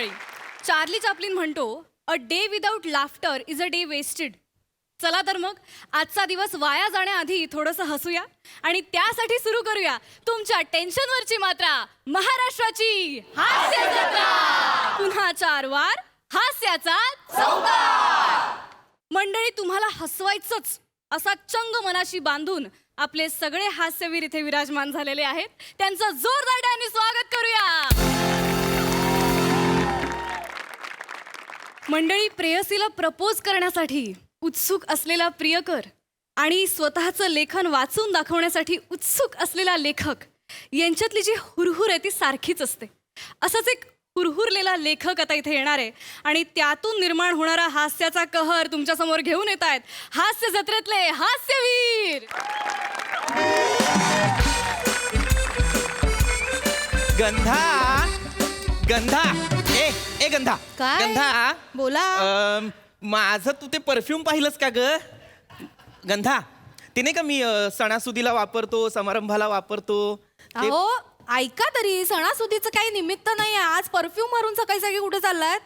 मंडळी. Charlie Chaplin म्हणतो, a day without laughter is a day wasted. चला तर मग आजचा दिवस वाया जाण्याआधी थोडंसं हसूया आणि त्यासाठी सुरू करूया तुमच्या टेन्शनवरची मात्रा, महाराष्ट्राची हास्य जत्रा. पुन्हा 4 वार हास्याचा चौकार. मंडळी, तुम्हाला हसवायचंच असा चंग मनाशी बांधून आपले सगळे हास्यवीर इथे विराजमान झालेले आहेत. त्यांचं जोरदार टाळ्यांनी स्वागत करूया. मंडळी, प्रेयसीला प्रपोज करण्यासाठी उत्सुक असलेला प्रियकर आणि स्वतःचं लेखन वाचून दाखवण्यासाठी उत्सुक असलेला लेखक यांच्यातली जी हुरहुर आहे ती सारखीच असते. असंच एक हुरहुरलेला लेखक आता इथे येणार आहे आणि त्यातून निर्माण होणारा हास्याचा कहर तुमच्यासमोर घेऊन येत आहेत हास्य जत्रेतले हास्यवीर. गंधा गंधा ए गंधा काय? गंधा बोला. माझं तू ते परफ्यूम पाहिलंस का ग गंधा? ते नाही का मी सणासुदीला वापरतो, समारंभाला वापरतो ते. अहो ऐका तरी, सणासुदीचं काही निमित्त नाही. आज परफ्यूम मारून सकाळी सकाळी कुठे चाललाय?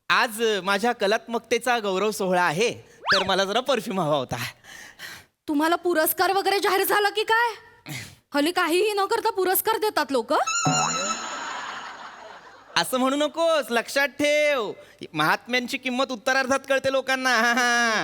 आज माझ्या कलात्मकतेचा गौरव सोहळा आहे, तर मला जरा परफ्यूम हवा होता. तुम्हाला पुरस्कार वगैरे जाहीर झाला की काय? हल्ली काहीही न करता पुरस्कार देतात लोक. असं म्हणू नकोस, लक्षात ठेव, महात्म्यांची किंमत उत्तरार्धात कळते लोकांना.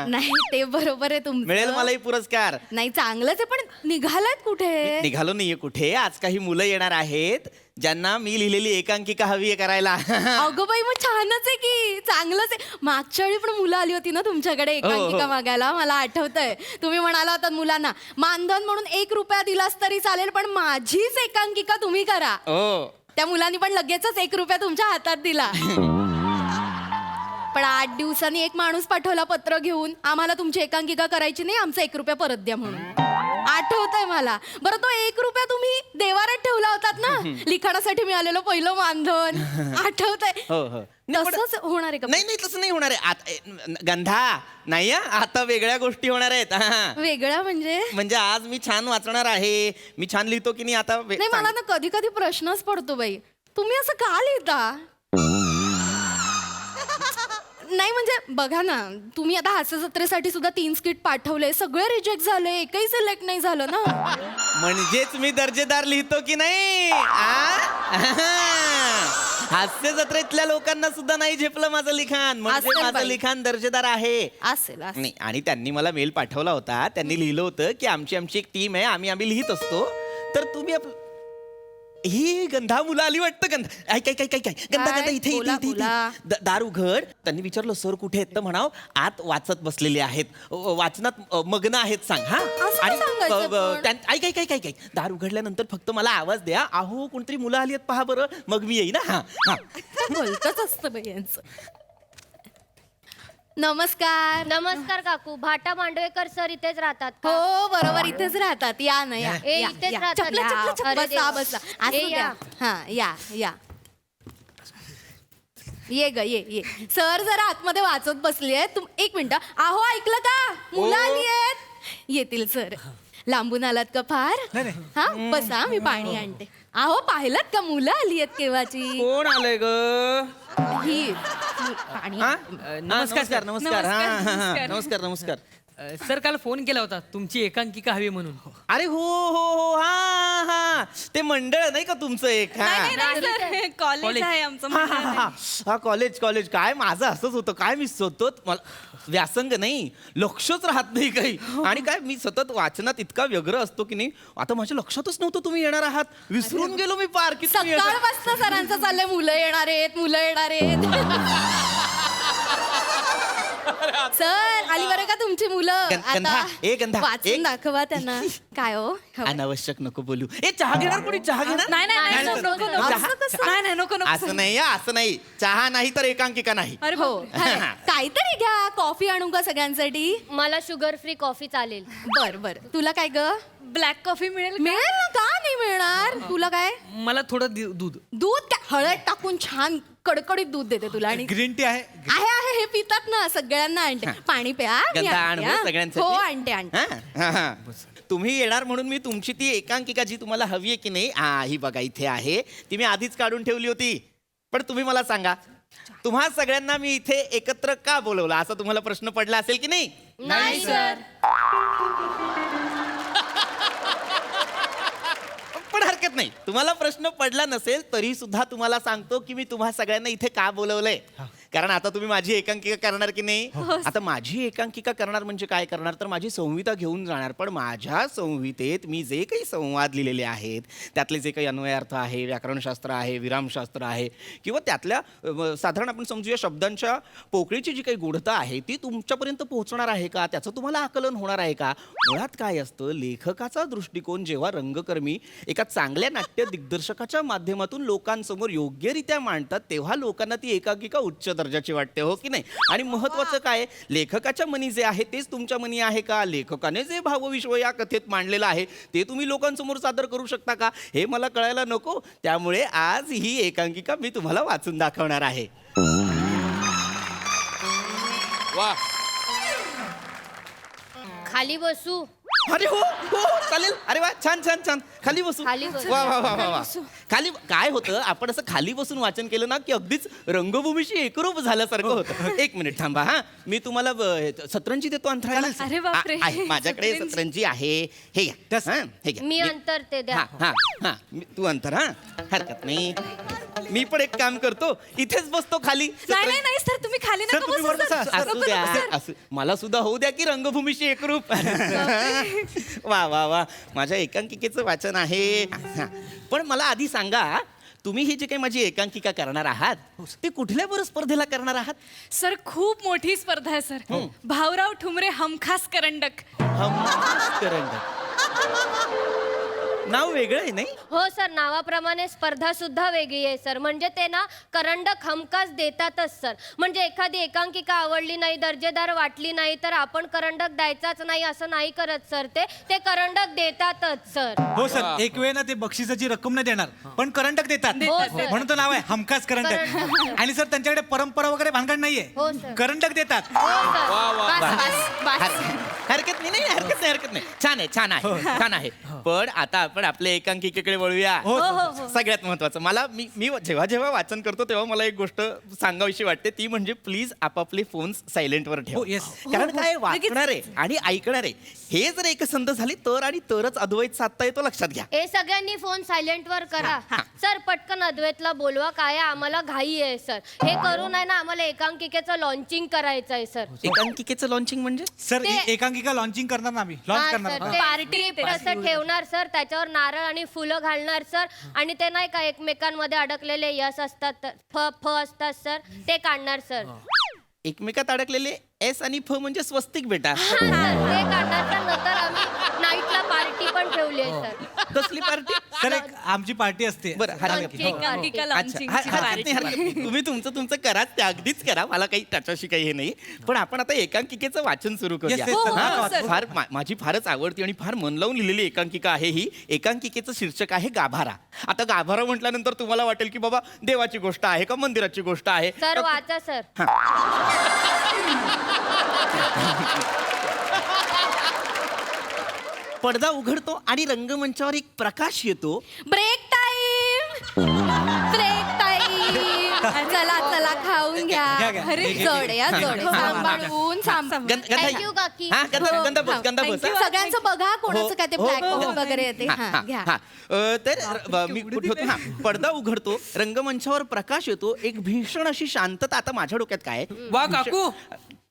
नाही, ते बरोबर आहे तुमचं. मिळेल मलाही पुरस्कार. नाही, चांगलंच आहे, पण निघालात कुठे? निघालो नाहीये कुठे. आज काही मुलं येणार आहेत ज्यांना मी लिहिलेली एकांकिका हवी आहे करायला. अगं बाई, मग छानच आहे की, चांगलंच आहे. मागच्या वेळी पण मुलं आली होती ना तुमच्याकडे एकांकिका मागायला, मला आठवतंय. तुम्ही म्हणाला होता मुलांना मानधन म्हणून 1 रुपया दिलास तरी चालेल, पण माझीच एकांकिका तुम्ही करा. त्या मुलांनी पण लगेचच 1 रुपया तुमच्या हातात दिला. पण 8 दिवसांनी एक माणूस पाठवला पत्र घेऊन, आम्हाला तुमची एकांकिका करायची नाही, आमचा 1 रुपया परत द्या म्हणून. आठवतंय मला. बरं, तो 1 रुपया तुम्ही देवारात ठेवला होतात ना, लिखाणासाठी मिळालेलं पहिलं मानधन. आठवतंय? तसंच होणार आहे का? नाही नाही, तसं नाही होणार आहे. आता गंधा नाही, आता वेगळ्या गोष्टी होणार आहेत. वेगळा म्हणजे आज मी छान वाचणार आहे, मी छान लिहितो की नाही आता. नाही, मला ना कधी कधी प्रश्नच पडतो बाई, तुम्ही असं का लिहिता? नाही म्हणजे बघा ना, तुम्ही आता हास्य जत्रेसाठी सुद्धा 3 स्किट पाठवले, सगळे रिजेक्ट झाले, एकही सिलेक्ट नाही झालं ना. म्हणजेच मी दर्जेदार लिहितो की नाही? हास्य जत्रेतल्या लोकांना सुद्धा नाही झेपलं माझं लिखाण, म्हणजे माझं लिखाण दर्जेदार आहे. असेल नाही, आणि त्यांनी मला मेल पाठवला होता, त्यांनी लिहिलं होतं की आमची एक टीम आहे, आम्ही लिहित असतो, तर तुम्ही ही गंधा मुलं आली वाटतं. गंधा ऐक गंधा इथे दार उघड. त्यांनी विचारलं सर कुठे आहेत, तर म्हणाव आत वाचत बसलेले आहेत, वाचनात मग्न आहेत, सांग. हा, आणि ऐक दार उघडल्यानंतर फक्त मला आवाज द्या, अहो कोणतरी मुलं आली आहेत पहा बरं, मग मी येईन. हा हा, बोलतच असतं बाई यांचं. नमस्कार. नमस्कार काकू. भाटा मांडवेकर सर इथेच राहतात का? हो बरोबर, इथेच राहतात. या ना, या ए, या, इथेच या. राहतात. चपला, चपला, चपला. अरे बसा देवा. बसा. असू ए, द्या. या. हा, या ये ग, ये. सर जरा आतमध्ये वाचत बसली आहेत. 1 मिनिट. अहो ऐकलं का, मुलं आली आहेत. येतील सर. लांबून आलात का फार? हा, बसा, मी पाणी आणते. अहो पाहिलात का, मुलं आली आहेत केव्हाची. कोण आलंय ग? ही पाणी. नमस्कार नमस्कार. हा, नमस्कार. सर, काल फोन केला होता तुमची एकांकिका हवी म्हणून. अरे हो, हा ते मंडळ नाही का तुमचं एक? कॉलेज आहे आमचं. हा, कॉलेज. काय माझं असंच होतं, काय मी सतत, मला व्यासंग नाही, लक्षच राहत नाही काही. आणि काय मी सतत वाचनात इतका व्यग्र असतो की नाही, आता माझ्या लक्षातच नव्हतं तुम्ही येणार आहात, विसरून गेलो मी पार की तुम्ही येणार. सकाळपासून सरांचं चाललंय, मुलं येणार आहेत. सर आली बरं का तुमची मुलं. गंधा, वाचून दाखवा त्यांना. काय हो, अनावश्यक नको बोलू. चहा घेणार कोणी? चहा घेणार? नको. असं नाही. चहा नाही तर एकांकिका नाही. अरे हो, काहीतरी घ्या. कॉफी आणू का सगळ्यांसाठी? मला शुगर फ्री कॉफी चालेल. बर. तुला काय ग? ब्लॅक कॉफी मिळेल? मिळेल ना, का नाही मिळणार? तुला काय? मला थोडं दूध. दूध काय, हळद टाकून छान कडकडीत दूध देते तुला. आणि ग्रीन टी आहे? आहे, हे पितात ना, सगळ्यांना आणते. पाणी प्या. गंधा आण सगळ्यांसाठी. हो, आणते. तुम्ही येणार म्हणून मी तुमची ती एकांकिका जी तुम्हाला हवी आहे की नाही, ही बघा इथे आहे, ती मी आधीच काढून ठेवली होती. पण तुम्ही मला सांगा, तुम्हा सगळ्यांना मी इथे एकत्र का बोलवलं असा तुम्हाला प्रश्न पडला असेल की नाही? नाही सर. पण हरकत नाही, तुम्हाला प्रश्न पडला नसेल तरी सुद्धा तुम्हाला सांगतो की मी तुम्हा सगळ्यांना इथे का बोलवलंय. कारण आता तुम्ही माझी एकांकिका करणार की नाही? आता माझी एकांकिका करणार म्हणजे काय करणार, तर माझी संहिता घेऊन जाणार. पण माझ्या संहितेत मी जे काही संवाद लिहिलेले आहेत, त्यातले जे काही अन्वयार्थ आहे, व्याकरणशास्त्र आहे, विरामशास्त्र आहे, किंवा त्यातल्या साधारण आपण समजूया शब्दांच्या पोकळीची जी काही गूढता आहे ती तुमच्यापर्यंत पोहोचणार आहे का, त्याचं तुम्हाला आकलन होणार आहे का. मुळात काय असतं, लेखकाचा दृष्टिकोन जेव्हा रंगकर्मी एका चांगल्या नाट्य दिग्दर्शकाच्या माध्यमातून लोकांसमोर योग्यरित्या मांडतात, तेव्हा लोकांना ती एकांकिका उच्च दर्जाची वाटते, हो की नाही. आणि महत्वाचं काय, लेखकाच्या मनी जे आहे तेच तुमच्या मनी आहे का, लेखकाने जे भावविश्व या कथेत मांडलेलं आहे ते तुम्ही लोकांसमोर सादर करू शकता का, हे मला कळायला नको. त्यामुळे आज ही एकांकिका मी तुम्हाला वाचून दाखवणार आहे. वा, खाली बसू. अरे हो हो चालेल. अरे वा, छान छान छान. खाली बसू. खाली बसू. वा वा वा वा वा. खाली काय होतं, आपण असं खाली बसून वाचन केलं ना की अगदीच रंगभूमीशी एकरूप झाल्यासारखं होतं. एक मिनिट थांबा हा, मी तुम्हाला सतरंजी देतो अंतराळाला. अरे बापरे. आहे, माझ्याकडे सतरंजी आहे. हे घ्या. हा, हे घ्या. मी अंतर ते द्या. हा हा हा, तू अंतर. हा, हरकत नाही. मी पण एक काम करतो, इथेच बसतो खाली. नाही नाही नाही सर, तुम्ही खाली नका बसू सर. असू नको, द्या, नको, सर. असू, मला सुद्धा होऊ द्या की रंगभूमीशी एकरूप. वा वा वा, माझ्या एकांकिकेचं वाचन आहे. हा. पण मला आधी सांगा, तुम्ही ही जी काही माझी एकांकिका करणार आहात ती कुठल्या बरं स्पर्धेला करणार आहात? सर खूप मोठी स्पर्धा आहे सर. भाऊराव ठुमरे हमखास करंडक. हमखास करंडक. नाव वेगळं आहे नाही? हो सर, नावाप्रमाणे स्पर्धा सुद्धा वेगळी आहे सर. म्हणजे ते ना करंडक हमखास देतातच सर. म्हणजे एखादी एकांकिका आवडली नाही, दर्जेदार वाटली नाही तर आपण करंडक द्यायचाच नाही असं नाही करत सर. ते करंडक देतातच सर. हो सर, एक वेळ ना ते बक्षिसाची रक्कम नाही देणार पण करंडक देतात. हो सर. म्हणून तो नाव आहे हमखास करंडक. आणि सर त्यांच्याकडे परंपरा वगैरे भानगड नाहीये, हो सर. करंडक देतात. हो सर. हरकत नाही, नाही हरकत नाही, हरकत नाही. छान आहे, छान आहे, छान आहे. पण आता आपण आपल्या एकांकिकेकडे वळूया. सगळ्यात महत्वाचं, मला मी जेव्हा जेव्हा वाचन करतो तेव्हा मला एक गोष्ट सांगावीशी वाटते, ती म्हणजे प्लीज आपापले फोन्स सायलेंटवर हो, ठेवा. yes. कारण काय, वाचणारे आणि ऐकणारे हे जर एकसंध झाली तर आणि तरच अद्वैत साधता येतो, लक्षात घ्या. हे सगळ्यांनी फोन सायलेंट वर करा. सर पटकन अद्वैतला बोलवा, काय आहे, आम्हाला घाई आहे सर. हे करून आहे ना आम्हाला एकांकिकेचं लॉन्चिंग करायचं आहे सर. एकांकिकेचं लॉन्चिंग म्हणजे? सर एकांकिका लॉन्चिंग करणार ना आम्ही, लॉन्च करणार. पार्टी तसं ठेवणार सर, त्याच्यावर नारळ आणि फुलं घालणार सर. आणि ते नाही का एकमेकांमध्ये अडकलेले यश असतात, फ असतात सर, ते काढणार सर. एकमेकात अडकलेले एस आणि फ म्हणजे स्वस्तिक बेटा. हा, सर, ते काढणार सर. नंतर आम्ही नाईटला पार्टी पण ठेवली आहे सर. कसली पार्टी? सर एक आमची पार्टी असते. बरं, हरकत नाही. एकांकिका अच्छा, launching ची हरकत party. नाही, हरकत नाही. तुम्ही तुमचं करा, ते अगदीच करा, मला काही त्याच्याशी काही हे नाही. पण आपण आता एकांकिकेचं वाचन सुरू करूया. Yes, yes, sir. हा, sir. फार माझी फारच आवडती आणि फार मन लावून लिहिलेली एकांकिका आहे ही. एकांकिकेचं शीर्षक आहे गाभारा. आता गाभारा म्हटल्यानंतर तुम्हाला वाटेल की बाबा देवाची गोष्ट आहे का मंदिराची गोष्ट आहे? सर वाचा सर. पडदा उघडतो आणि रंगमंचावर एक प्रकाश येतो. Break time, break time. चला चला खाऊन घ्या. घ्या. अरे जड या जड, सांभाळून सांभाळून. Thank you, काकी. हा, गंधा बस, गंधा बस. हा. सगळ्यांचं बघा कोणाचं काय ते हो, ब्लॅक हो, हो. वगैरे येते. हा, हा, हा, घ्या. हा. तर मी कुठे होतो? हा, पडदा उघडतो, रंगमंचावर प्रकाश येतो, एक भीषण अशी शांतता. आता माझ्या डोक्यात काय आहे? वा काकू,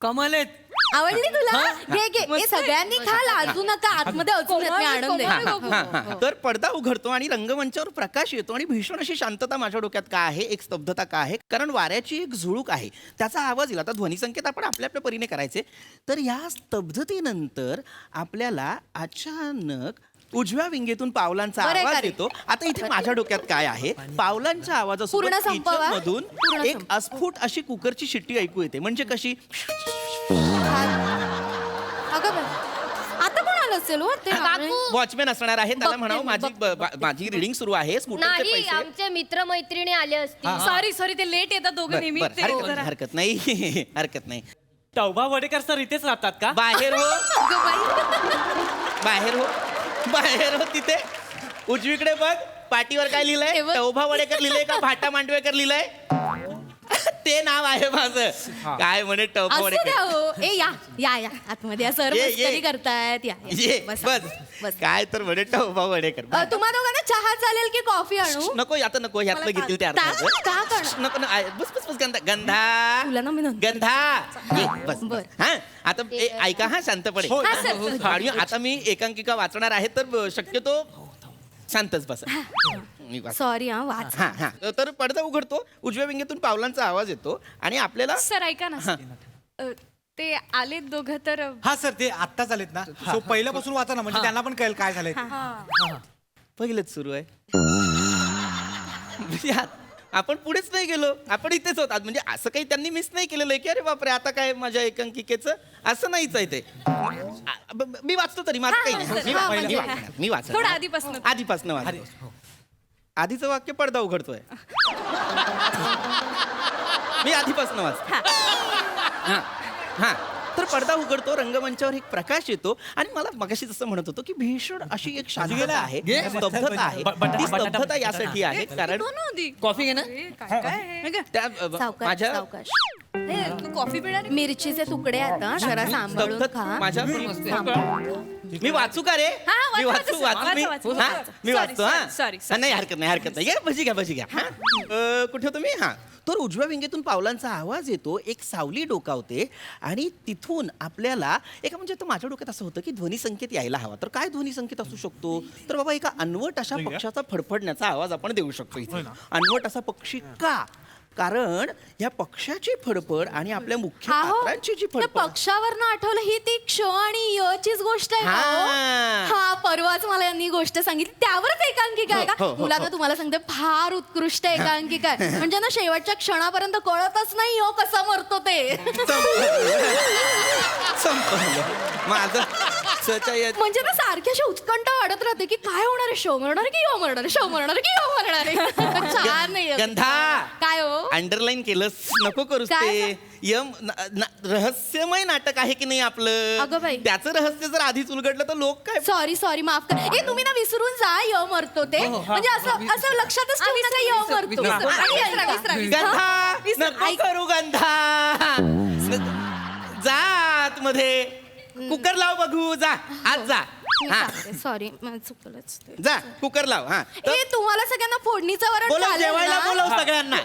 कमाल आहेत. आवडली तुला? घे घे. हे सगळ्यांनी खा, लाजू नका. आतमध्ये अजून येत, मी आणून दे. हा, हा, हा, हा. तर पडदा उघडतो आणि रंगमंचावर प्रकाश येतो आणि भीषण अशी शांतता माझ्या डोक्यात का आहे, एक स्तब्धता का आहे? कारण वाऱ्याची एक झुळूक आहे, त्याचा आवाज येईल. आता ध्वनिसंकेत आपण आपल्या आपल्या परीने करायचे. तर या स्तब्धतेनंतर आपल्याला अचानक उजव्या विंगेतून पावलांचा बरं, आवाज खरं. येतो. आता इथे माझ्या डोक्यात काय आहे, पावलांच्या आवाजासोबत पूर्ण संपवा. मधून पूर्ण एक अस्फुट अशी कुकरची शिट्टी ऐकू येते. म्हणजे कशी? अगं बाई, आता कोण आलं असेल हो? ते काकू. वॉचमॅन असणार आहे, त्याला बघते म्हणावं मी, माझी रिडिंग सुरू आहे, स्कूटरचे नाही, पैसे. आमचे मित्र मैत्रिणी आले असतील. सॉरी ते लेट येतात दोघं नेहमी. बरं, ते हरकत जरा- नाही, हरकत नाही, हरकत नाही. टौबा वडेकर सर इथेच राहतात का? बाहेर हो, बाहेर हो, बाहेर हो. तिथे उजवीकडे बघ, पाटीवर काय लिहिलंय? हे बघ. टोभा वडेकर लिहिलंय का भाटा मांडवेकर लिहिलंय? ते नाव आहे माझं. काय म्हणे टोभा असू द्या वडेकर? हो. ए या या या आतमध्ये या सर ये, मस्करी ये. करतायत या या. ये बसा, बस बस. काय तर म्हणे टोभा वडेकर. तुम्हा दोघांना चहा चालेल की कॉफी आणू नको आता नको ह्यातलं मला घेतील त्या का- अर्थाचं. का करणार? नको ना बस बस बस गंधा गंधा तुला ना मी नंतर- गंधा ये, बस बर. हा आता ऐका हा शांतपणे हो, हा, सर. आणि आता मी एकांकिका वाचणार आहे तर शक्यतो शांतच बस मी वाच सॉरी हा वाच हा हा तर पडदा उघडतो, उजव्या विंगेतून पावलांचा आवाज येतो आणि आपल्याला सर ऐका ना ते आलेत दोघं तर हा सर ते आत्ताच आलेत ना सो पहिल्यापासून वाचा ना म्हणजे त्यांना पण कळेल काय झालंय ते. पहिलेच सुरू आहे. म्हणजे आपण पुढेच नाही गेलो, आपण इथेच होतात. म्हणजे असं काही त्यांनी मिस नाही केलेलं आहे की अरे बापरे आता काय माझ्या एकांकिकेचं असं नाहीच आहे ते. मी वाचतो तरी माझं काही नाही. मी हा, वाचणार, म्हणजे- मी वाचणार, मी वाचणार. थोडं आधीपासून. आधीपासून वाचतो. आधीचं वाक्य पडदा उघडतोय. मी आधीपासून वाचतो. हा हा तर पडदा उघडतो, रंगमंचावर एक प्रकाश येतो आणि मला मगाशी जसं म्हणत होतो की भीषण अशी एक शांतता आहे, स्तब्धता आहे. ती स्तब्धता यासाठी आहे कारण कॉफी घे ना. त्या सावकाश माझ्या सावकाश तू कॉफी पिणार आहे? मिरचीचे तुकडे आता जरा सांभाळून स्तब्धत खा माझ्या मी वाचू का रे? हा, वाचा, मी वाचू वाचा, वाचू मी वाचा, हा? वाचा. मी Sorry, वाचतो हा sorry, हा, नाही हरकत नाही हरकत नाही. भजी घ्या भजी घ्या हा कुठे होतो मी हा तर उजव्या विंगेतून पावलांचा आवाज येतो, एक सावली डोकावते आणि तिथून आपल्याला एका म्हणजे तर माझ्या डोक्यात असं होतं की ध्वनी संकेत यायला हवा. तर काय ध्वनी संकेत असू शकतो? तर बाबा एका अनवट अशा पक्षाचा फडफडण्याचा आवाज आपण देऊ शकतो इथे. अनवट असा पक्षी का? कारण या पक्षाची फडफड आणि आपल्या मुख्य अहो, पात्रांची जी त्या फडफड पक्षावरनं आठवलं ही ती क्ष आणि यचीच गोष्ट आहे का हो? हा. हा परवाच मला यांनी गोष्ट सांगितली त्यावरच एकांकिका आहे हो, का हो, हो, मुलांना तुम्हाला सांगते फार उत्कृष्ट एकांकिका आहे म्हणजे ना शेवटच्या क्षणापर्यंत कळतच नाही हो कसं मरतो ते संपलं माझं सच्या या- म्हणजे ना सारखी अशी उत्कंठा वाढत राहते की काय होणार आहे शो मरणार की यो मरणार शो मरणार की यो मरणार आहे छान नाही गंधा काय हो अंडरलाईन केलंस नको करूस काय? ते रहस्यमय नाटक आहे की नाही आपलं अगं बाई. त्याचं रहस्य जर आधीच उलगडलं तर लोक काय सॉरी सॉरी माफ कर ए तुम्ही ना विसरून जा य मरतो ते म्हणजे असं असं लक्षातच ठेवू नका य मरतो विसरा, आणि ऐका. गंधा नको करू गंधा जा आतमध्ये कुकर लाव बघू जा आज जा हा सॉरी मला चुकलंच ते. जा कुकर लाव हा ए तुम्हाला सगळ्यांना फोडणीचं वरण बोलव चालेल जेवायला ना? बोलव सगळ्यांना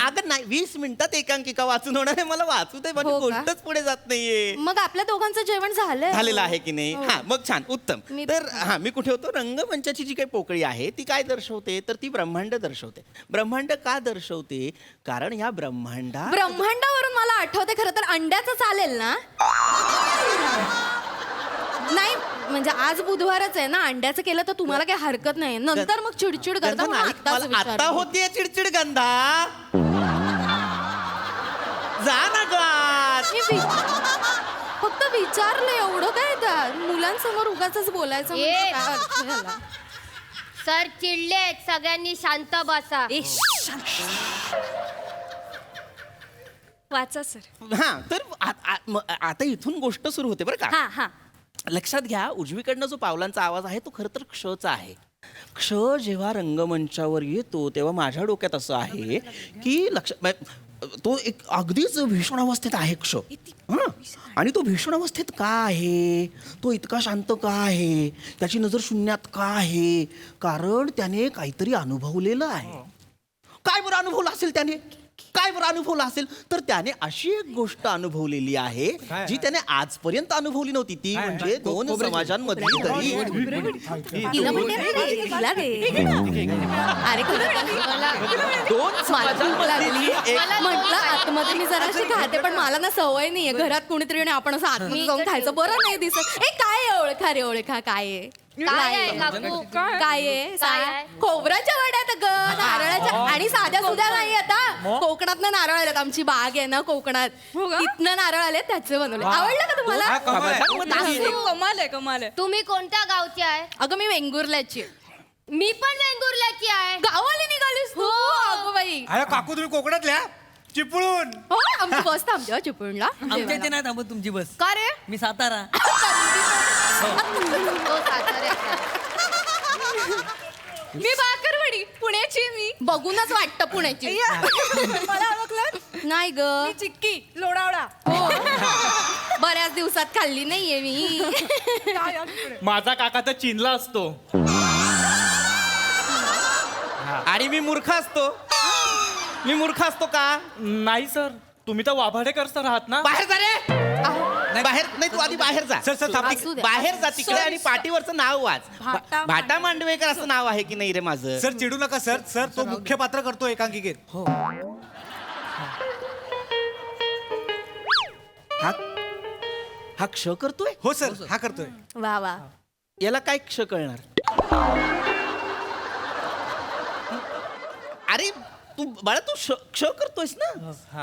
अगं नाही 20 मिनिटात एकांकिका वाचून होणार आहे मला वाचू दे माझी हो का? गोष्टच पुढे जात नाहीये मग आपल्या दोघांचं जेवण झालंय झालेलं आहे की नाही हो. हा मग छान उत्तम मी- तर हा मी कुठे होतो रंगमंचाची जी काही पोकळी आहे ती काय दर्शवते तर ती ब्रह्मांड दर्शवते. ब्रह्मांड का दर्शवते कारण या ब्रह्मांडावरून मला आठवते खरं तर अंड्याचं चालेल ना नाही म्हणजे आज बुधवारच आहे ना अंड्याचं केलं तर तुम्हाला काही हरकत नाही नंतर मग चिडचिड करता म्हणून आत्ताच आता विचारलं. होतीये चिडचिड गंधा जा ना गात मी फक्त विचारलं एवढं काय त्या मुलांसमोर उगाच बोलायचं म्हणजे ए. काय अर्थ झाला? सर चिडलेत सगळ्यांनी शांत बसा वाचा सर. हा तर आता इथून गोष्ट सुरू होते बरं का. हा हा लक्षात घ्या उजवीकडनं जो पावलांचा आवाज आहे तो खरं तर क्षचा आहे. क्ष जेव्हा रंगमंचावर येतो तेव्हा माझ्या डोक्यात असं आहे की तो एक अगदीच भीषण अवस्थेत आहे क्ष हं? आणि तो भीषण अवस्थेत का आहे तो इतका शांत का आहे त्याची नजर शून्यात का आहे कारण त्याने काहीतरी अनुभवलेलं आहे. काय बरं अनुभवलं असेल त्याने काय बरं अनुभवलं असेल तर त्याने अशी एक गोष्ट अनुभवलेली आहे जी त्याने आजपर्यंत अनुभवली नव्हती ती म्हणजे दोन समाजांमधली दरी. तिला म्हणते ना रे, तिला दे. अरे दोन समाजांमधली एक म्हटलं आतमध्ये मी जराशी खाते पण मला ना सवय नाहीये घरात कोणीतरी आणि आपण असं आतमध्ये जाऊन खायचं बरं नाही दिसत ए काय आहे ओळखा रे ओळखा काय आहे काय आहे काकू काय आहे काय आहे? खोबऱ्याच्या वड्यात ग नारळाच्या आणि साध्या सुद्धा नाही आता कोकणात नारळ आलेत आमची बाग आहे ना कोकणात तिथनं नारळ आले त्याचे बनवले आवडलं का तुम्हाला समाजांमधली कमाल आहे कमाल आहे. तुम्ही कोणत्या गावचे आहे अगं मी वेंगुर्ल्याची आहे. मी पण वेंगुर्ल्याची आहे गावाला निघालीस तू अगं बाई अरे काकू तुम्ही कोकणातल्या चिपळून हो आमची बस थांबते हो चिपळूणला आमच्या इथे नाही थांबत तुमची बस. का रे मी सातारा. हो, साताऱ्याचा आहे. मी बाकरवडी पुण्याची आहे मी. बघूनच वाटतं पुण्याची. मला ओळखलं? नाही ग. मी चिक्की लोणावळा. हो. बऱ्याच दिवसात खाल्ली नाहीये मी. माझा काका तर चीनला असतो. आणि मी मूर्ख असतो. मी मूर्ख असतो का? नाही सर, तुम्ही तर वाभाडेकर सर आहात ना. बाहेर जा रे. बाहेर नाही, तू आधी बाहेर जा. सर सर थांबा. असू द्या. बाहेर जा तिकडे आणि पाठीवरचं नाव वाच. भाटा भाटा मांडवेकर असं नाव आहे की नाही रे माझं? सर चिडू नका सर. सर तो मुख्य पात्र करतो एकांकिकेत. हा क्ष करतोय? हो सर हा करतोय. वा वा. याला काय क्ष कळणार? अरे तू बाळा, तू क्ष करतोयस ना,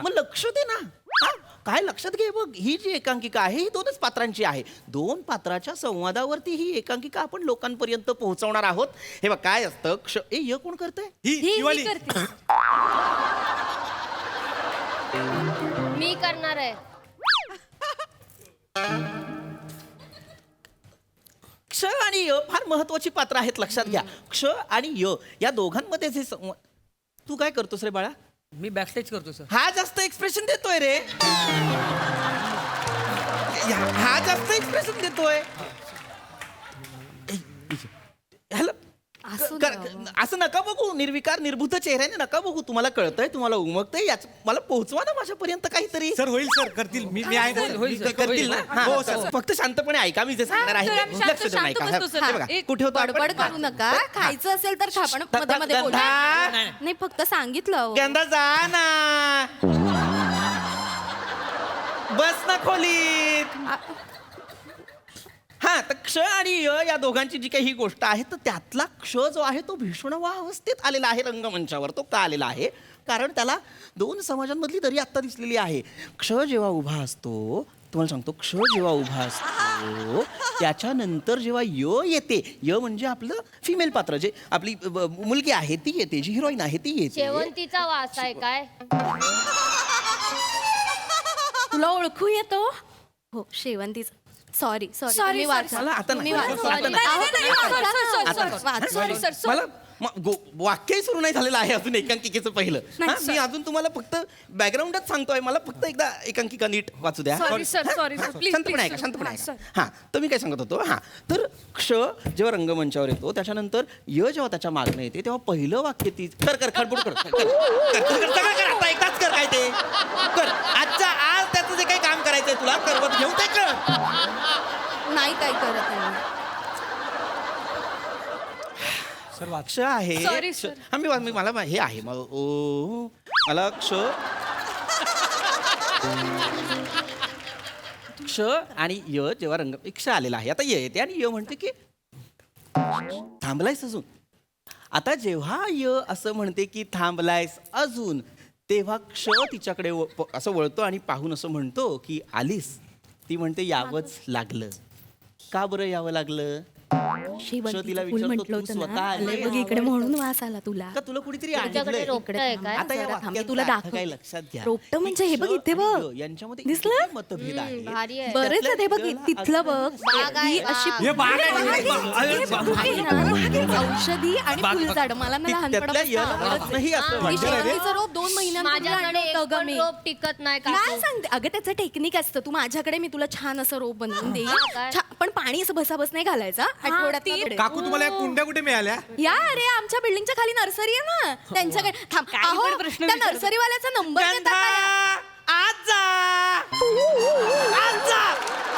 मग लक्ष दे ना. हा, काय लक्षात घे बघ, ही जी एकांकिका आहे ही 2च पात्रांची आहे. 2 पात्राच्या संवादावरती ही एकांकिका आपण लोकांपर्यंत पोहोचवणार आहोत. हे बघ काय असतं, क्ष य कोण करतंय? ही वाली. करते. मी करणार आहे. क्ष आणि य फार महत्वाची पात्र आहेत, लक्षात घ्या. क्ष आणि य या दोघांमध्ये जे तू काय करतोस रे बाळा? मी बॅकस्टेज करतो सर. हा जास्त एक्सप्रेशन देतोय रे. हा जास्त एक्सप्रेशन देतोय. ह्याला असू कर- द्या. असं नका बघू, निर्विकार निर्भूत चेहऱ्याने नका बघू. तुम्हाला कळतंय, तुम्हाला उमगतंय, याच मला पोहोचवा ना माझ्यापर्यंत काहीतरी. सर होईल सर करतील. मी आहे ना सर. होईल, मी सर, करतील. करतील ना? हो हा, सर. फक्त शांतपणे ऐका, मी जे सांगणार आहे सर, आम्ही शांत- लक्ष देऊन शांत ऐका. बसतो, सर. हे बघा, एक कुठे होतो आपण? बडबड करू नका. खायचं असेल तर खा, पण मध्ये मध्ये बोला. गंधा, नाही फक्त सांगितलं अहो. गंधा जा ना, बस ना खोलीत. हा, तर क्ष आणि य या दोघांची जी काही ही गोष्ट आहे, तर त्यातला क्ष जो आहे तो भीष्मवा अवस्थेत आलेला आहे रंगमंचावर. तो का आलेला आहे? कारण त्याला 2 समाजांमधली दरी आत्ता दिसलेली आहे. क्ष जेव्हा उभा असतो, तुम्हाला सांगतो, क्ष जेव्हा उभा असतो त्याच्यानंतर जेव्हा य येते, य म्हणजे आपलं फिमेल पात्र, जे आपली मुलगी आहे ती येते, जी हिरोईन आहे ती येते. शेवंतीचा वास आहे काय? तुला ओळखू येतो? हो शेवंतीच. सॉरी सॉरी Sorry, तुम्ही sorry, वाचा. मला आता तुम्ही नाही. वाचा. आता नाही. अहो, नाही, तुम्ही नाही, वाचा sorry, ना. sorry, आता sorry. वाचा. Sorry, sir, sorry. मला वाक्यही सुरू नाही झालेलं आहे अजून एकांकिकेचं पहिलं. नाही, हा, मी sir. अजून तुम्हाला फक्त बॅकग्राऊंडच सांगतोय. मला फक्त एकदा एकांकिका नीट वाचू द्या. Sorry, sir, sorry, sir. Please, शांतपणे please, ऐका, sir. शांतपणे हा, ऐका. sir. हा, तर मी काय सांगत होतो, हा, तर क्ष जेव्हा रंगमंचावर येतो त्याच्यानंतर य जेव्हा त्याच्या मागणं येते तेव्हा पहिलं वाक्य ती कर खडबड कर सगळं कर, आता एकदाच कर. काय ते कर, आज त्याचं जे काही काम करायचंय तुला करवत घेऊन ते कर. नाही काय करत आहे. सर वाच. क्ष आहे. Sorry, क्ष- sir. हा, मी मला हे आहे मला क्ष क्ष आणि य जेव्हा रंग क्ष आलेला आहे, आता य येते आणि य म्हणते की थांबलायस अजून. आता जेव्हा य असं म्हणते की थांबलायस अजून, तेव्हा क्ष तिच्याकडे असं वळतो आणि पाहून असं म्हणतो की आलीस. ती म्हणते यावंच लागलं. का बरं यावं लागलं? शेवंतीचं तिला फुल विचारतो, म्हटलं तू होतं स्वतः ना. आली आलंय बघ इकडे म्हणून वास आला तुला. का तुला कुणीतरी तुमच्याकडे आणलंय? रोपटंय काय? आता या जरा थांब, मी वाक्याचा तुला अर्थ दाखवते. काय लक्षात घ्या. रोपटं म्हणजे हे बघ, क्ष इथे बघ. आणि य यांच्यामध्ये दिसलं? इतके मतभेद आहे. भारी आहे. बरेच आहे ते बघ तिथलं बघ. बाग आहे, ही अशी बाग. हे बाग आहे. औषधी आणि फुलझाड मला ना त्यातल्या लहानपणापासून याला आवडच वाचणंही असं आहे. वाटतं. शेवंतीचं रोप 2 महिन्यांपूर्वी माझ्याकडे आणलं एक होतं ग पण मी. रोप टिकत नाही का? काय सांगते अगं, त्याचं टेक्निक असतं. तू माझ्याकडे, मी तुला छान असं रोप बनवून देईन. हा, काय? पण पाणी असं भसाभस नाही घालायचा. आठवड्यात काकू तुम्हाला या कुंड्या कुठे मिळाल्या? या अरे, आमच्या बिल्डिंगच्या खाली नर्सरी आहे ना, त्यांच्याकडे थांब. काही अहो, पण प्रश्न त्या विचारतो. नर्सरीवाल्याचा नंबर देता गंधा, का? आज जा. आज जा.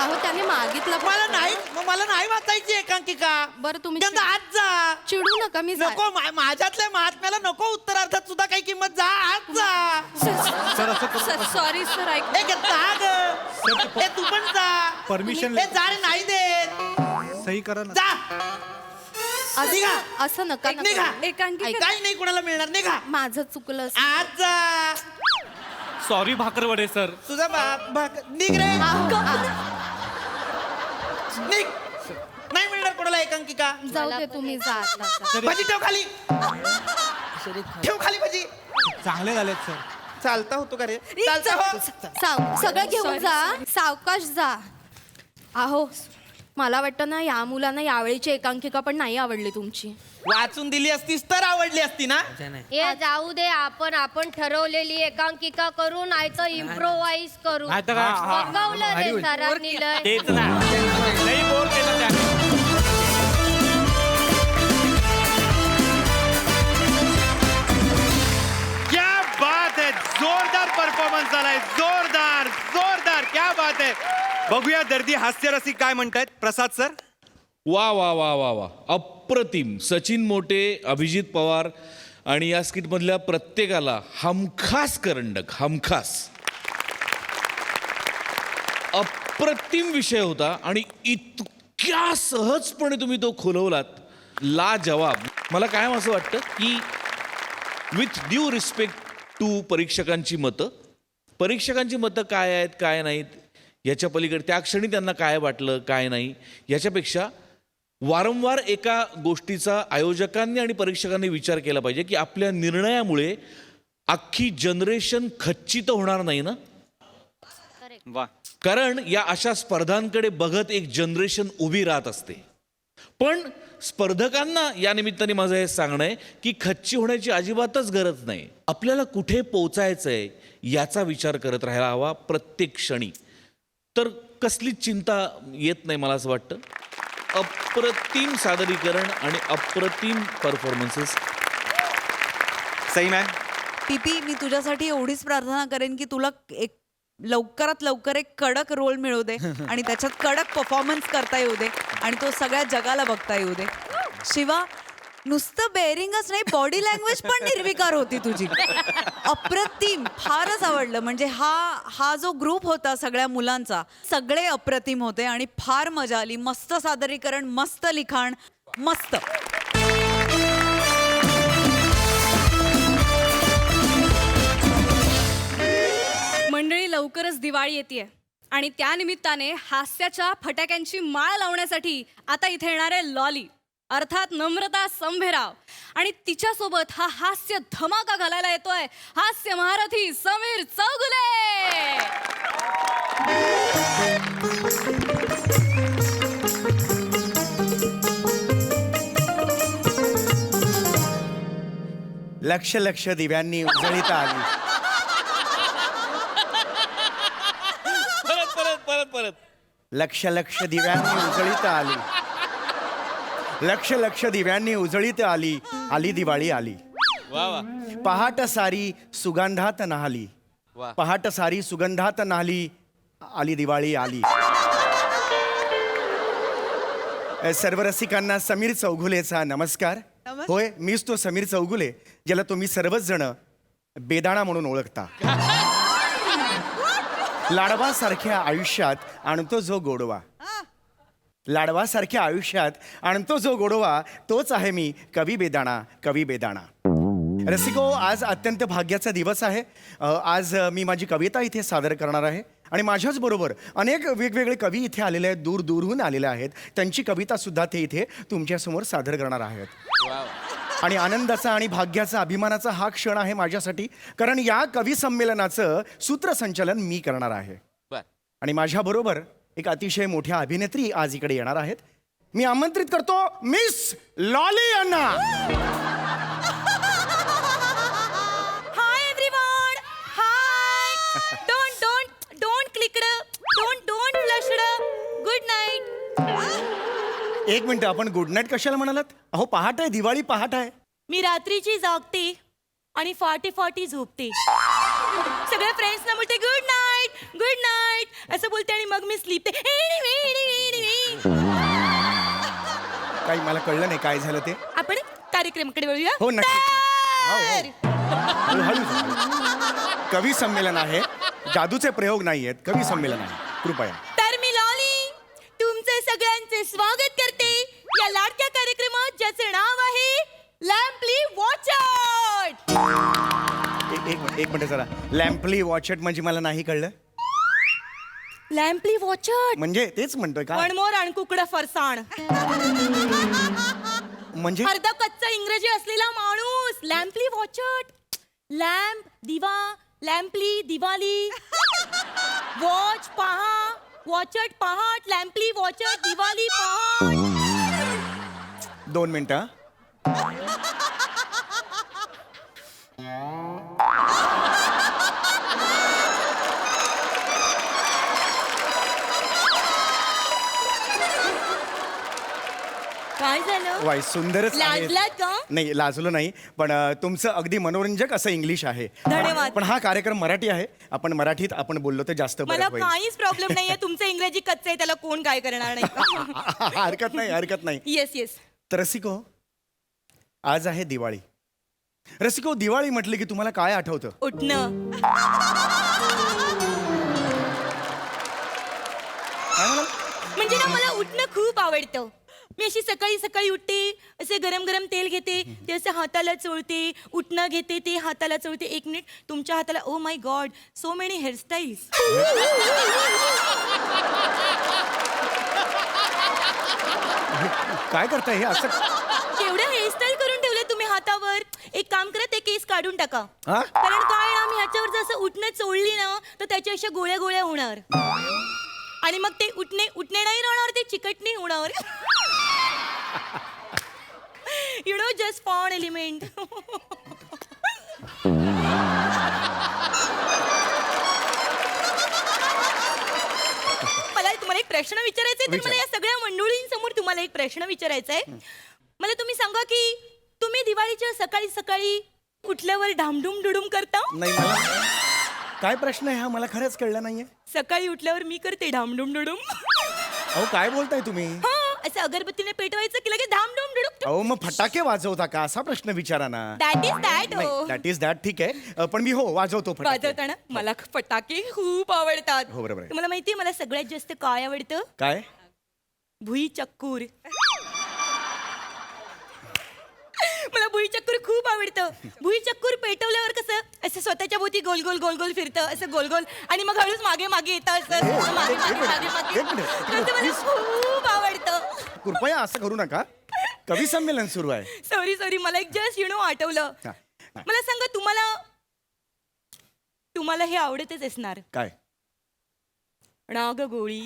अहो त्याने मागितलं पण. मला नाही वाचायची एकांकिका. बरं तुम्ही गंधा, आज जा. चिडू नका. मी जा- नको, माझ्यातल्या महात्म्याला नको उत्तरार्धात सुद्धा काही किंमत. जा, आज जा. सर असं करू. सॉरी सर, ऐक. ए गंधा, ग. ए, तू पण जा. परमिशन ए, जा रे, नाही देत. सही करा ना. जा. निघा. असं नका एक निघा. नका. एकांकिका काही नाही कोणाला मिळणार. निघा. माझं चुकलं असं. आज जा. Sorry Bhakarwade sir. तुझा निघ रे. निघ. नाही मिळणार कोणाला एकांकिका. जाऊ दे तुम्ही जा आता, जा. भाजी ठेव खाली. ठेव खाली भाजी. चांगले झालेत सर. चालता होतो का रे? चालता हो. सगळं घेऊन Sorry, जा. सावकाश जा. अहो मला वाटतं ना या मुलांना यावेळीची एकांकिका पण नाही आवडली तुमची. वाचून दिली असतीस तर आवडली असती ना. हे जाऊ दे, आपण ठरवलेली एकांकिका करू, नाही तर इम्प्रोवाइज करू. नाहीतर काय? बघवलं रे सरांनी लय. तेच ना लई बोर केलं त्याने. क्या बात है, जोरदार परफॉर्मन्स झालाय, जोरदार जोरदार, क्या बात है. बघूया दर्दी हास्यरसिक काय म्हणतायत. प्रसाद सर. वा वा वा वा वा, अप्रतिम. सचिन मोटे, अभिजित पवार आणि या स्किटमधल्या प्रत्येकाला हमखास करंडक, हमखास. अप्रतिम विषय होता आणि इतक्या सहजपणे तुम्ही तो खुलवलात, लाजवाब. मला कायम असं वाटतं की विथ ड्यू रिस्पेक्ट टू परीक्षकांची मतं काय आहेत काय नाहीत याच्या पलीकडे त्या क्षणी त्यांना काय वाटलं काय नाही याच्यापेक्षा वारंवार एका गोष्टीचा आयोजकांनी आणि परीक्षकांनी विचार केला पाहिजे की आपल्या निर्णयामुळे अख्खी जनरेशन खच्चित होणार नाही ना. वा. कारण या अशा स्पर्धांकडे बघत एक जनरेशन उभी राहत असते. पण स्पर्धकांना या निमित्ताने माझं हे सांगणं आहे की खच्ची होण्याची अजिबातच गरज नाही. आपल्याला कुठे पोचायचंय याचा विचार करत राहायला हवा प्रत्येक क्षणी. तर कसलीच चिंता येत नाही मला असं वाटतं. अप्रतिम सादरीकरण आणि अप्रतिम परफॉर्मन्सेस. सई मॅम. पीपी, मी तुझ्यासाठी एवढीच प्रार्थना करेन की तुला एक लवकरात लवकर एक कडक रोल मिळू दे आणि त्याच्यात कडक परफॉर्मन्स करता येऊ दे आणि तो सगळ्या जगाला बघता येऊ दे. शिवा, नुसतं बेअरिंगच नाही, बॉडी लँग्वेज पण निर्विकार होती तुझी. अप्रतिम, फारच आवडलं. म्हणजे हा जो ग्रुप होता सगळ्या मुलांचा, सगळे अप्रतिम होते आणि फार मजा आली. मस्त सादरीकरण, मस्त लिखाण, मस्त. मंडळी, लवकरच दिवाळी येते आणि त्या निमित्ताने हास्याच्या फटाक्यांची माळ लावण्यासाठी आता इथे येणार आहे लॉली, अर्थात नम्रता संभेराव. आणि तिच्यासोबत हा हास्य धमाका घालायला येतोय हास्य महारथी समीर चौगुले. लक्ष लक्ष दिव्यांनी उजळीत आली. परत लक्ष लक्ष दिव्यांनी उजळीत आली. लक्ष लक्ष दिव्यांनी उजळीत आली. आली दिवाळी आली. वा वा. पहाट सारी सुगंधात नाहली. वा. पहाट सारी सुगंधात नाहली. आली दिवाळी आली. सर्व रसिकांना समीर चौगुलेचा नमस्कार. होय, मीच तो समीर चौगुले ज्याला तुम्ही सर्वच जण बेदाणा म्हणून ओळखता. लाडवासारख्या आयुष्यात आणतो जो गोडवा. लाडवासारख्या आयुष्यात आणतो जो गोडवा, तोच आहे मी कवी बेदाणा, कवी बेदाणा. रसिको, आज अत्यंत भाग्याचा दिवस आहे. आज मी माझी कविता इथे सादर करणार आहे आणि माझ्याच बरोबर अनेक वेगवेगळे कवी इथे आलेले आहेत, दूर दूरहून आलेले आहेत. त्यांची कविता सुद्धा ते इथे तुमच्यासमोर सादर करणार आहेत. आणि आनंदाचा आणि भाग्याचा, अभिमानाचा हा क्षण आहे माझ्यासाठी, कारण या कवी संमेलनाचं सूत्रसंचालन मी करणार आहे. आणि माझ्याबरोबर एक अतिशय मोठ्या अभिनेत्री आज इकडे येणार आहेत. मी आमंत्रित करतो मिस लॉली यांना. Hi everyone, hi. Don't clicked, don't flushed. Good night. एक मिनिट, आपण गुड नाईट कशाला म्हणालात? अहो, पहाट आहे, दिवाळी पहाट आहे. मी रात्रीची जागते आणि फाटी झोपते. सगळ्या फ्रेंड्सना बोलते गुड नाईट असं बोलते आणि मग मी स्लीप. काही मला कळलं नाही काय झालं ते. आपण कार्यक्रमाकडे वळूया. हो, नक्की. हळू जा. कवी संमेलन आहे, जादूचे प्रयोग नाही आहेत, कवी संमेलन आहे, कृपया. तर मी लॉली तुमचे सगळ्यांचे स्वागत करते या लाडक्या कार्यक्रमात ज्याचे नाव आहे लॅम्पली वॉचर्ड. एक मिनिट जरा. लॅम्पली वॉचर्ड म्हणजे मला नाही कळलं. लॅम्पली वॉचर्ड म्हणजे तेच म्हणतोय का? वणमोर आणि कुकडं फरसाण. म्हणजे अर्धा कच्चा इंग्रजी असलेला माणूस. लॅम्पली वॉचर्ड. लॅम्प दिवा, लॅम्पली दिवाळी. वॉच पहा, वॉचट पहाट लॅम्पली वॉचट दिवाळी पहाट 2 मिनिटं. काय झालं वाय सुंदरच आहे. लाजलात का? नाही लाजलो नाही पण तुमचं अगदी मनोरंजक असं इंग्लिश आहे. धन्यवाद. पण हा कार्यक्रम मराठी आहे. आपण मराठीत आपण बोललो तर जास्त बरं मला होईल. काहीच प्रॉब्लेम नाहीये तुमचं इंग्रजी कच्चं आहे त्याला कोण काय करणार नाही हरकत नाही हरकत नाही. येस येस तर रसिको आज आहे दिवाळी. रसिको दिवाळी म्हटली की तुम्हाला काय आठवतं? उठणं काय म्हणाल? म्हणजे ना मला उठणं खूप आवडतं. मी अशी सकाळी सकाळी उठते, असे गरम गरम तेल घेते, ते असं हाताला चोळते, उठणं घेते, ते हाताला चोळते. 1 मिनिट, तुमच्या हाताला oh my God so many hairstyles. काय करताय हे असं? केवढ्या हेअरस्टाईल करून ठेवले तुम्ही हातावर. एक काम करा, ते केस काढून टाका. हा? कारण काय ना, मी ह्याच्यावर जसं उठणं चोळली ना तर त्याच्या अशा गोळ्या गोळ्या होणार आणि मग ते उठणे नाही राहणार, ते चिकटणी होणार. यु नो जस्ट फॉन एलिमेंट. मला तुम्हाला एक प्रश्न विचारायचा आहे. तर मला या सगळ्या मंडळींसमोर तुम्हाला एक प्रश्न विचारायचा आहे. मला तुम्ही सांगा की तुम्ही दिवाळीच्या सकाळी सकाळी उठल्यावर ढामढूम डुडूम करता? नाही मला काय प्रश्न आहे हा मला खरंच कळलं नाहीये. सकाळी उठल्यावर मी करते ढामढूम डुडूम. अहो काय बोलताय तुम्ही? हा असं अगरबत्तीने पेटवायचं की लगेच धामधूम डुडुक. अहो मग फटाके वाजवता का असा प्रश्न विचारा ना. That is that. That is that ठीक आहे पण मी हो वाजवतो फटाके. वाजवताना मला फटाके खूप आवडतात. हो, बरोबर आहे. तुम्हाला माहितीये मला सगळ्यात जास्त काय आवडतं? काय? भुई चक्कूर. मला भुई चक्कूर खूप आवडतं. भुई चक्कूर पेटवल्यावर कसं असं स्वतःच्या भोवती गोल गोल गोल गोल फिरतं, असं गोल गोल आणि मग हळूच मागे मागे येतं असं मागे मागे मागे मागे. एक मिनिट. तर ते मला खूप आवडतं. कृपया असं करू नका. कवी संमेलन सुरू आहे. सॉरी सॉरी मला एक जस्ट आठवलं. हा, मला सांगा तुम्हाला हे आवडतच असणार. काय? नागगोळी.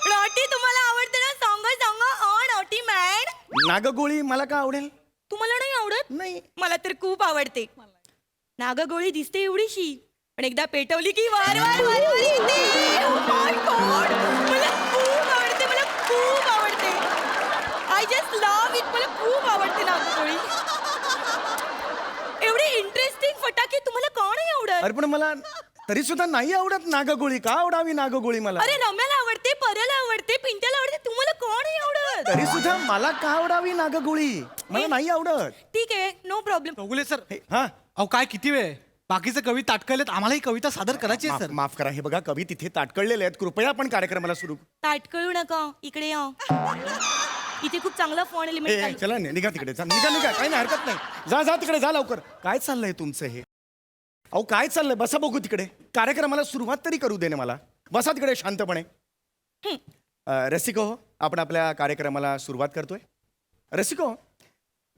नॉटी तुम्हाला आवडते ना? सांगा नॉटी मॅन. नागगोळी मला का आवडेल? तुम्हाला नाही आवडत? नाही. मला तर खूप आवडते. नागगोळी दिसते एवढीशी पण एकदा पेटवली की वार वार वार वार येते. Oh my God. मला खूप आवडते. मला खूप आवडते. I just love it. मला खूप आवडते नागगोळी. एवढे इंटरेस्टिंग फटाके तुम्हाला का नाही आवडत? अरे पण मला तरी सुद्धा नाही आवडत नागगोळी. का आवडावी नागगोळी मला? अरे रम्याला आवडते, पर्याला आवडते, पिंट्याला आवडते, तुम्हाला का नाही आवडत? तरी सुद्धा मला का आवडावी नागगोळी? मला नाही आवडत. ठीक आहे नो प्रॉब्लेम. चौगुले सर हा अहो काय किती वेळ बाकीचे कवी ताटकलेत आम्हाला ही कविता सादर करायची आहे माफ सर. माफ करा. हे बघा कवी तिथे ताटकळलेले आहेत. कृपया आपण कार्यक्रमाला सुरू. ताट कळू नका, इकडे या. इथे खूप चांगला फोन एलिमेंट. चला निघा तिकडे. निघा काही नाही हरकत नाही. जा तिकडे जा लवकर. काय चाललंय तुमचं हे? अहो काय चाललंय? बसा बघू तिकडे. कार्यक्रमाला सुरुवात तरी करू दे ना मला. बसा तिकडे शांतपणे. रसिको आपण आपल्या कार्यक्रमाला सुरुवात करतोय. रसिको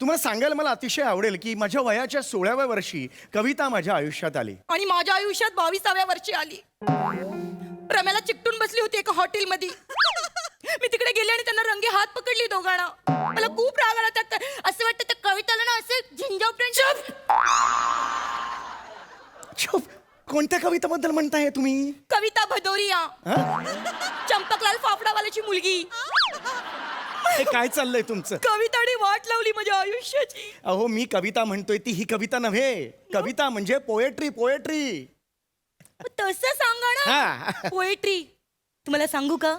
तुम्हाला सांगायला मला अतिशय आवडेल की माझ्या वयाच्या 16व्या वर्षी कविता माझ्या आयुष्यात आली. आणि माझ्या आयुष्यात 22व्या वर्षी आली. रम्याला चिकटून बसली होती एका हॉटेलमध्ये. मी तिकडे गेले आणि त्यांना रंगे हात पकडली दोघांना. मला खूप राग आला. त्या असं वाटतं त्या कविताला ना असं झिंजावटून. चुप. कोणत्या कवितेबद्दल म्हणताय तुम्ही? कविता भदौरिया. हा? चंपकलाल फाफडावाल्याची मुलगी. हे काय चाललंय तुमचं? कविताने वाट लावली माझ्या आयुष्याची. अहो मी कविता म्हणतोय ती ही कविता नव्हे. कविता म्हणजे पोएट्री. तसं सांगा ना. हा. पोएट्री. तुम्हाला सांगू का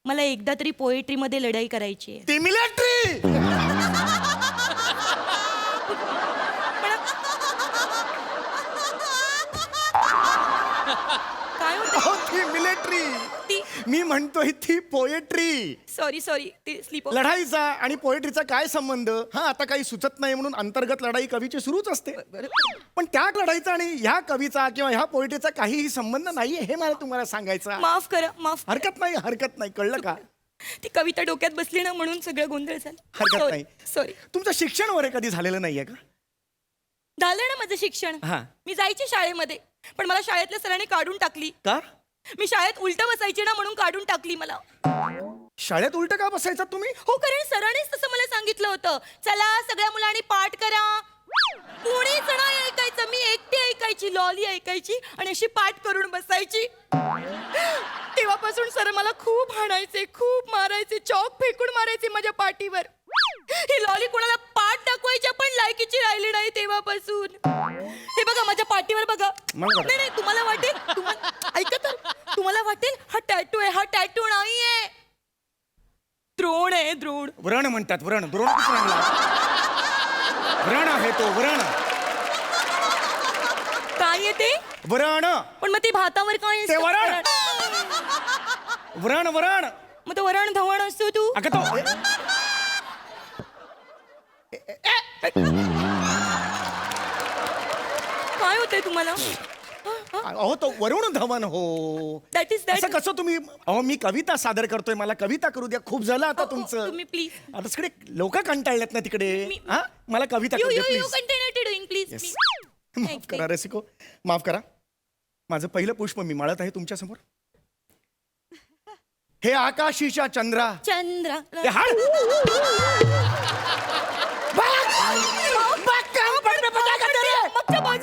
मला एकदा तरी पोएट्री मध्ये लढाई करायची आहे. ती मिलिटरी. काय होतं? अहो ती मिलिटरी. ती मी म्हणतोय ती पोएट्री. सॉरी ते स्लीप. लढाईचा आणि पोएट्रीचा काय संबंध? हा आता काही सुचत नाही म्हणून अंतर्गत लढाई कवीची सुरूच असते. पण त्या लढाईचा आणि ह्या कवीचा किंवा ह्या पोएट्रीचा काहीही संबंध नाहीये हे मला तुम्हाला सांगायचं. माफ करा माफ. हरकत नाही कळलं का? ती कविता डोक्यात बसली ना म्हणून सगळं गोंधळ झाला. हरकत नाही. सॉरी. तुमचं शिक्षण वगैरे कधी झालेलं नाहीये का? झालं ना माझं शिक्षण. हा. मी जायची शाळेमध्ये, पण मला शाळेतल्या सरांनी काढून टाकली. का मी शाळेत उलट बसायची ना, म्हणून काढून टाकली मला. शाळेत उलट का बसायचा तुम्ही? हो, कारण सरांनीच तसं मला सांगितलं होतं. चला सगळ्या मुलांनी पाठ करा. कोणीच नाही ऐकायचं, मी एकटी ऐकायची, लॉली ऐकायची आणि अशी पाठ करून बसायची. तेव्हापासून सर मला खूप हाणायचे, खूप मारायचे, चॉक फेकून मारायचे माझ्या पाठीवर. ही लॉली कोणाला पाठ दाखवायच्या पण लायकीची राहिली नाही तेव्हापासून. हे बघा माझ्या पाठीवर बघा. मला नाही नाही, तुम्हाला वाटेल, ऐका तर, तुम्हाला वाटेल हा टॅटू आहे. हा टॅटू नाहीये, द्रोण आहे, द्रोण. व्रण म्हणतात, व्रण. द्रोण कुठून आणला? व्रण आहे तो, व्रण. काय आहे ते? व्रण. पण मग ते भातावर काय ते असतं? वरण. व्रण, व्रण. मग तो वरण धवण असतो तू. अगं तो काय होतंय तुम्हाला? अहो तो वरुण धवन हो. दॅट इज असं दॅट. कसं तुम्ही? अहो मी कविता सादर करतोय, मला कविता करू द्या. खूप झालं आता तुमचं. तुम्ही प्लीज. आता सगळे लोक कंटाळलेत ना तिकडे. हा, मला कविता यू करू यू द्या you please. Continue doing please. Yes. माफ करा रसिको, माफ करा. माझं पहिलं पुष्प मी माळत आहे तुमच्या समोर. हे आकाशीच्या चंद्रा. चंद्रा. हे हाड.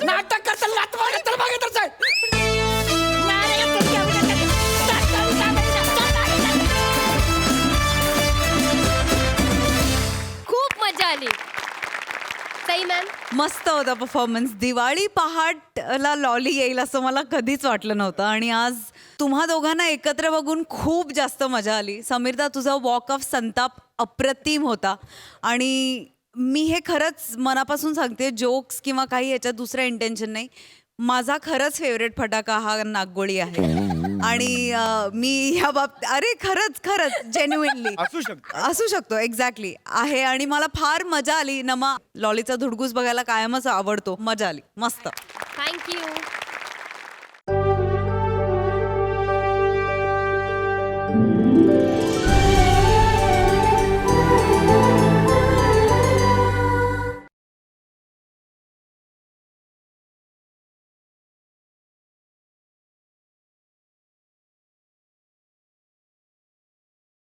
नाटक करता लात मारत तर मागे तर जाय. खूप मजा आली. सई मॅम, मस्त होता परफॉर्मन्स. दिवाळी पहाटला लॉली येईल असं मला कधीच वाटलं नव्हतं आणि आज तुम्हा दोघांना एकत्र बघून खूप जास्त मजा आली. समीरदा, तुझा वॉक ऑफ संताप अप्रतिम होता आणि मी हे खरंच मनापासून सांगते, जोक्स किंवा काही ह्याच्यात दुसरं इंटेन्शन नाही. माझा खरंच फेवरेट फटाका हा नागगोळी आहे आणि मी ह्या बाबतीत अरे खरंच खरंच जेन्युइनली असू शकतो एक्झॅक्टली आहे आणि मला फार मजा आली. नमा, लॉलीचा धुडगूस बघायला कायमच आवडतो. मजा आली, मस्त. थँक्यू.